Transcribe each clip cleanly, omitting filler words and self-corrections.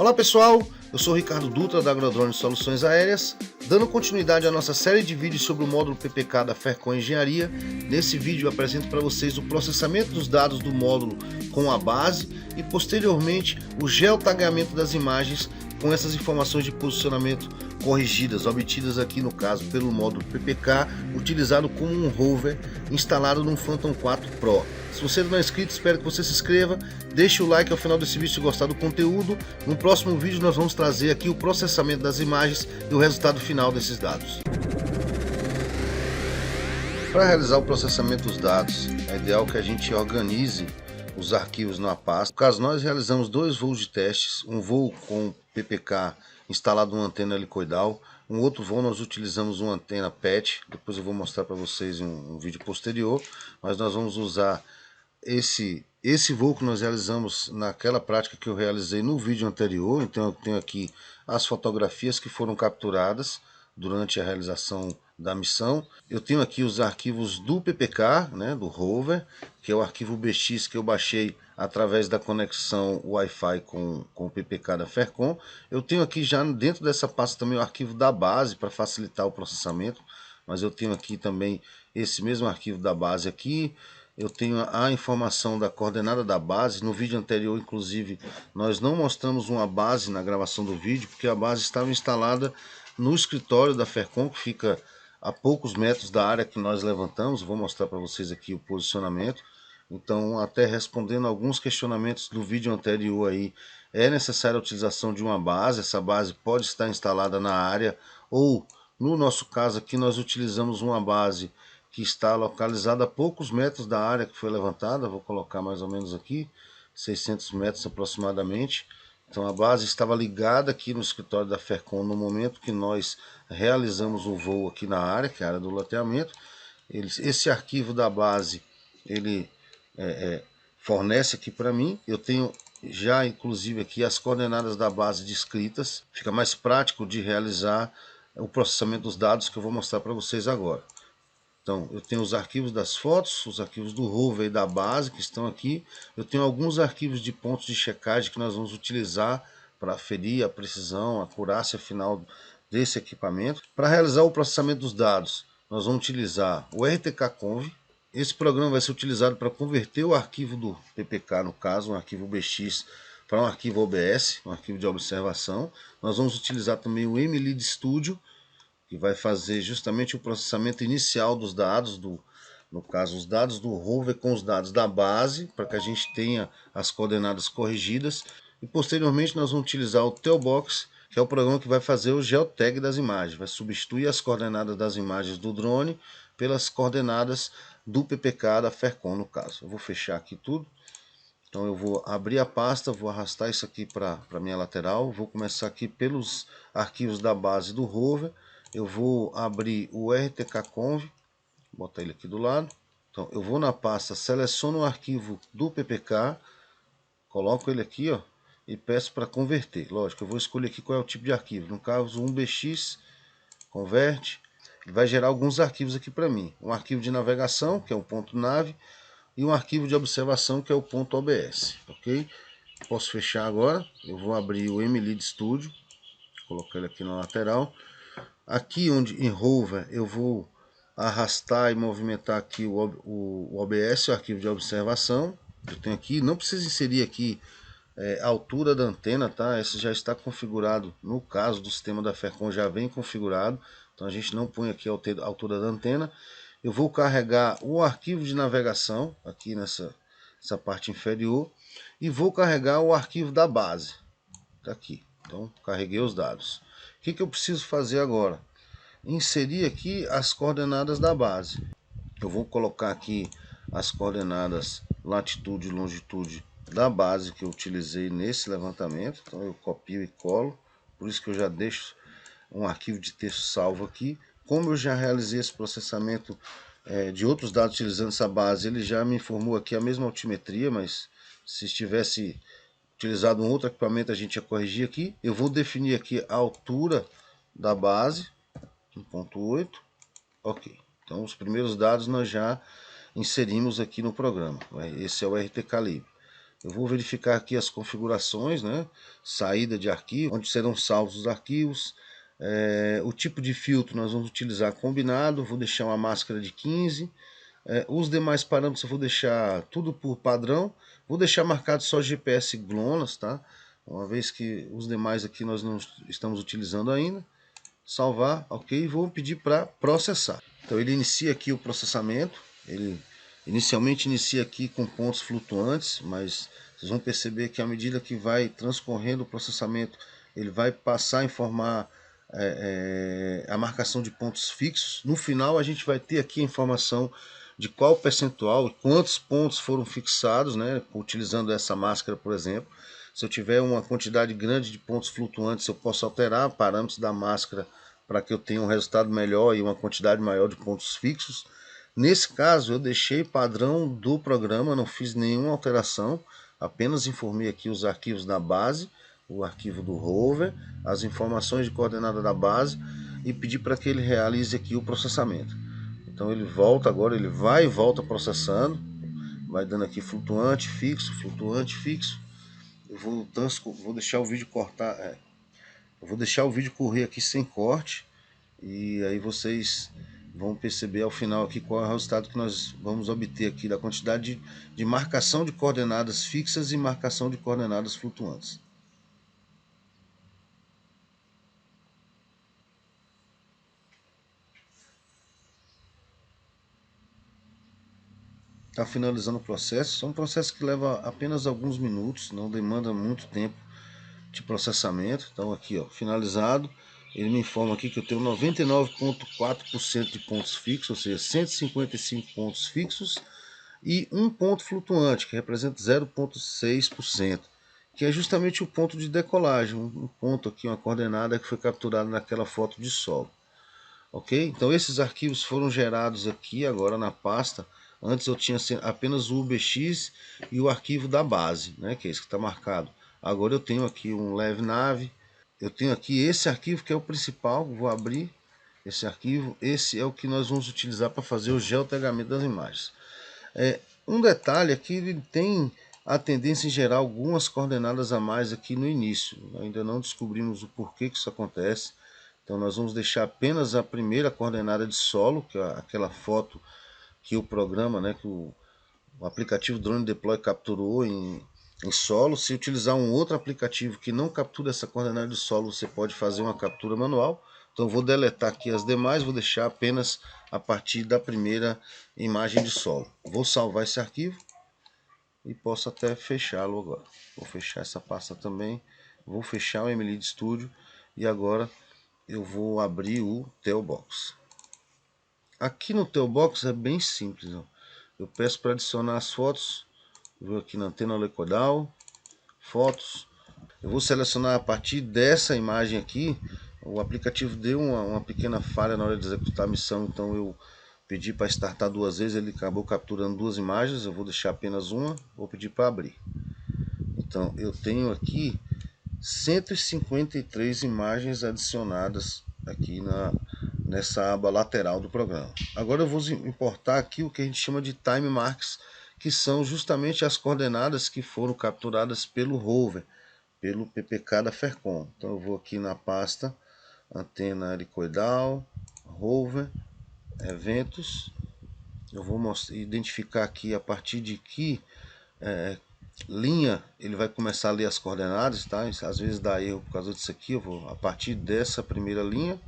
Olá pessoal, eu sou o Ricardo Dutra da Agrodrone Soluções Aéreas, dando continuidade à nossa série de vídeos sobre o módulo PPK da Fercon Engenharia. Nesse vídeo eu apresento para vocês o processamento dos dados do módulo com a base e posteriormente o geotagamento das imagens com essas informações de posicionamento corrigidas, obtidas aqui no caso pelo módulo PPK, utilizado como um rover instalado no Phantom 4 Pro. Se você não é inscrito, espero que você se inscreva, deixe o like ao final desse vídeo se gostar do conteúdo. No próximo vídeo nós vamos trazer aqui o processamento das imagens e o resultado final desses dados. Para realizar o processamento dos dados, é ideal que a gente organize os arquivos numa pasta. No caso, nós realizamos dois voos de testes, um voo com PPK instalado numa antena helicoidal, um outro voo nós utilizamos uma antena PET, depois eu vou mostrar para vocês em um vídeo posterior, mas nós vamos usar esse voo que nós realizamos naquela prática que eu realizei no vídeo anterior. Então eu tenho aqui as fotografias que foram capturadas durante a realização da missão. Eu tenho aqui os arquivos do PPK, do rover, que é o arquivo BX que eu baixei através da conexão Wi-Fi com o PPK da Fercon. Eu tenho aqui já dentro dessa pasta também o arquivo da base para facilitar o processamento, mas eu tenho aqui também esse mesmo arquivo da base aqui. Eu tenho a informação da coordenada da base. No vídeo anterior, inclusive, nós não mostramos uma base na gravação do vídeo, porque a base estava instalada no escritório da Fercon, que fica a poucos metros da área que nós levantamos. Vou mostrar para vocês aqui o posicionamento. Então, até respondendo alguns questionamentos do vídeo anterior aí, é necessária a utilização de uma base. Essa base pode estar instalada na área, ou no nosso caso aqui nós utilizamos uma base que está localizada a poucos metros da área que foi levantada. Vou colocar mais ou menos aqui, 600 metros aproximadamente. Então a base estava ligada aqui no escritório da Fercon no momento que nós realizamos o voo aqui na área, que é a área do loteamento. Esse arquivo da base, ele fornece aqui para mim. Eu tenho já inclusive aqui as coordenadas da base descritas. Fica mais prático de realizar o processamento dos dados que eu vou mostrar para vocês agora. Então, eu tenho os arquivos das fotos, os arquivos do rover e da base que estão aqui. Eu tenho alguns arquivos de pontos de checagem que nós vamos utilizar para aferir a precisão, a acurácia final desse equipamento. Para realizar o processamento dos dados, nós vamos utilizar o RTK-Conv. Esse programa vai ser utilizado para converter o arquivo do PPK, no caso, um arquivo BX, para um arquivo OBS, um arquivo de observação. Nós vamos utilizar também o MLead Studio, que vai fazer justamente o processamento inicial dos dados, no caso os dados do rover com os dados da base, para que a gente tenha as coordenadas corrigidas. E posteriormente nós vamos utilizar o Tealbox, que é o programa que vai fazer o geotag das imagens, vai substituir as coordenadas das imagens do drone pelas coordenadas do PPK da Fercon, no caso. Eu vou fechar aqui tudo. Então eu vou abrir a pasta, vou arrastar isso aqui para a minha lateral, vou começar aqui pelos arquivos da base do rover. Eu vou abrir o RTK-Conv, botar ele aqui do lado. Então eu vou na pasta, seleciono o arquivo do PPK, coloco ele aqui, ó, e peço para converter. Lógico, eu vou escolher aqui qual é o tipo de arquivo. No caso, 1BX, converte. Ele vai gerar alguns arquivos aqui para mim. Um arquivo de navegação, que é um ponto .nav, e um arquivo de observação, que é o ponto .obs, ok? Posso fechar agora. Eu vou abrir o MLead Studio, colocar ele aqui na lateral. Aqui onde em rover eu vou arrastar e movimentar aqui o OBS, o arquivo de observação. Eu tenho aqui, não precisa inserir aqui a altura da antena, tá? Esse já está configurado, no caso do sistema da Fercon já vem configurado, então a gente não põe aqui a altura da antena. Eu vou carregar o arquivo de navegação aqui nessa parte inferior e vou carregar o arquivo da base, tá aqui. Então carreguei os dados. O que eu preciso fazer agora? Inserir aqui as coordenadas da base. Eu vou colocar aqui as coordenadas latitude e longitude da base que eu utilizei nesse levantamento. Então eu copio e colo, por isso que eu já deixo um arquivo de texto salvo aqui. Como eu já realizei esse processamento de outros dados utilizando essa base, ele já me informou aqui a mesma altimetria, mas se estivesse utilizado um outro equipamento a gente ia corrigir aqui. Eu vou definir aqui a altura da base, 1.8, ok. Então os primeiros dados nós já inserimos aqui no programa. Esse é o RT Calibre. Eu vou verificar aqui as configurações, né? Saída de arquivo, onde serão salvos os arquivos. O tipo de filtro nós vamos utilizar combinado, vou deixar uma máscara de 15. Os demais parâmetros eu vou deixar tudo por padrão. Vou deixar marcado só GPS GLONASS, tá? Uma vez que os demais aqui nós não estamos utilizando ainda. Salvar, ok, vou pedir para processar. Então ele inicia aqui o processamento, ele inicialmente inicia aqui com pontos flutuantes, mas vocês vão perceber que à medida que vai transcorrendo o processamento, ele vai passar a informar a marcação de pontos fixos. No final a gente vai ter aqui a informação de qual percentual e quantos pontos foram fixados, né, utilizando essa máscara, por exemplo. Se eu tiver uma quantidade grande de pontos flutuantes, eu posso alterar parâmetros da máscara para que eu tenha um resultado melhor e uma quantidade maior de pontos fixos. Nesse caso, eu deixei padrão do programa, não fiz nenhuma alteração, apenas informei aqui os arquivos da base, o arquivo do rover, as informações de coordenada da base e pedi para que ele realize aqui o processamento. Então ele volta agora, ele vai e volta processando, vai dando aqui flutuante, fixo, flutuante, fixo. Eu vou deixar o vídeo cortar, eu vou deixar o vídeo correr aqui sem corte e aí vocês vão perceber ao final aqui qual é o resultado que nós vamos obter aqui da quantidade de marcação de coordenadas fixas e marcação de coordenadas flutuantes. Está finalizando o processo, é um processo que leva apenas alguns minutos, não demanda muito tempo de processamento. Então aqui, ó, finalizado, ele me informa aqui que eu tenho 99,4% de pontos fixos, ou seja, 155 pontos fixos e um ponto flutuante, que representa 0,6%, que é justamente o ponto de decolagem, um ponto aqui, uma coordenada que foi capturada naquela foto de solo. Ok? Então esses arquivos foram gerados aqui agora na pasta. Antes eu tinha apenas o UBX e o arquivo da base, né, que é esse que está marcado. Agora eu tenho aqui um LevNav, eu tenho aqui esse arquivo que é o principal, vou abrir esse arquivo. Esse é o que nós vamos utilizar para fazer o geotagamento das imagens. Um detalhe é que ele tem a tendência em gerar algumas coordenadas a mais aqui no início. Ainda não descobrimos o porquê que isso acontece. Então nós vamos deixar apenas a primeira coordenada de solo, que é aquela foto que o programa, né, que o aplicativo Drone Deploy capturou em solo. Se utilizar um outro aplicativo que não captura essa coordenada de solo, você pode fazer uma captura manual. Então eu vou deletar aqui as demais, vou deixar apenas a partir da primeira imagem de solo. Vou salvar esse arquivo e posso até fechá-lo agora. Vou fechar essa pasta também, vou fechar o MLead Studio e agora eu vou abrir o Teobox. Aqui no Teobox é bem simples, ó. Eu peço para adicionar as fotos. Eu vou aqui na antena helicoidal, fotos. Eu vou selecionar a partir dessa imagem aqui. O aplicativo deu uma pequena falha na hora de executar a missão, então eu pedi para startar duas vezes, ele acabou capturando duas imagens. Eu vou deixar apenas uma, vou pedir para abrir. Então eu tenho aqui 153 imagens adicionadas aqui nessa aba lateral do programa. Agora eu vou importar aqui o que a gente chama de time marks, que são justamente as coordenadas que foram capturadas pelo rover, pelo PPK da Fercom. Então eu vou aqui na pasta antena helicoidal, rover, eventos. Eu vou identificar aqui a partir de que linha ele vai começar a ler as coordenadas, tá? Às vezes dá erro por causa disso aqui. Eu vou a partir dessa primeira linha.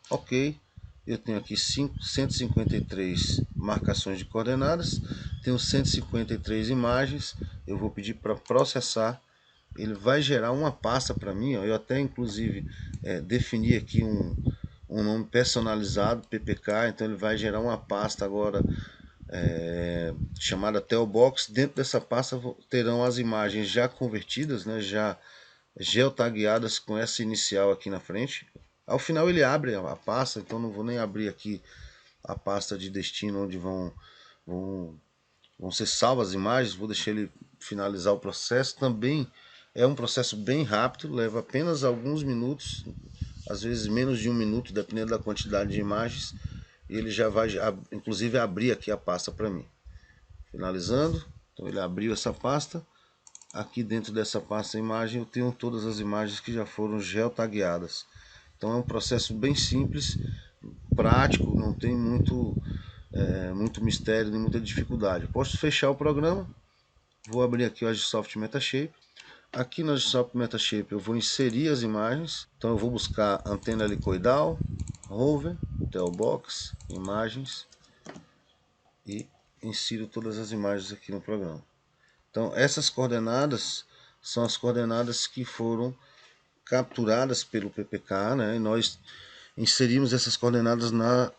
Ok, eu tenho aqui 153 marcações de coordenadas, tenho 153 imagens. Eu vou pedir para processar, ele vai gerar uma pasta para mim, ó. Eu até inclusive defini aqui um nome personalizado, PPK, então ele vai gerar uma pasta agora chamada Teobox. Dentro dessa pasta terão as imagens já convertidas, né, já geotagueadas com essa inicial aqui na frente. Ao final ele abre a pasta, então não vou nem abrir aqui a pasta de destino onde vão ser salvas as imagens. Vou deixar ele finalizar o processo. Também é um processo bem rápido, leva apenas alguns minutos, às vezes menos de um minuto, dependendo da quantidade de imagens. E ele já vai, inclusive, abrir aqui a pasta para mim. Finalizando, então ele abriu essa pasta. aqui dentro dessa pasta imagem eu tenho todas as imagens que já foram geotagueadas. Então é um processo bem simples, prático, não tem muito mistério nem muita dificuldade. Eu posso fechar o programa, vou abrir aqui o Agisoft Metashape. Aqui no Agisoft Metashape eu vou inserir as imagens, então eu vou buscar antena helicoidal, rover, tailbox, imagens e insiro todas as imagens aqui no programa. Então essas coordenadas são as coordenadas que foram capturadas pelo PPK, né? E nós inserimos essas coordenadas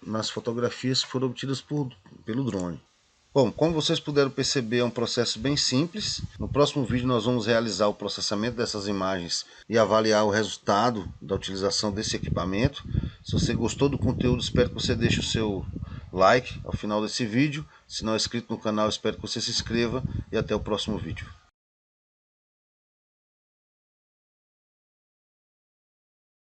nas fotografias que foram obtidas pelo drone. Bom, como vocês puderam perceber, é um processo bem simples. No próximo vídeo nós vamos realizar o processamento dessas imagens e avaliar o resultado da utilização desse equipamento. Se você gostou do conteúdo, espero que você deixe o seu like ao final desse vídeo. Se não é inscrito no canal, espero que você se inscreva e até o próximo vídeo.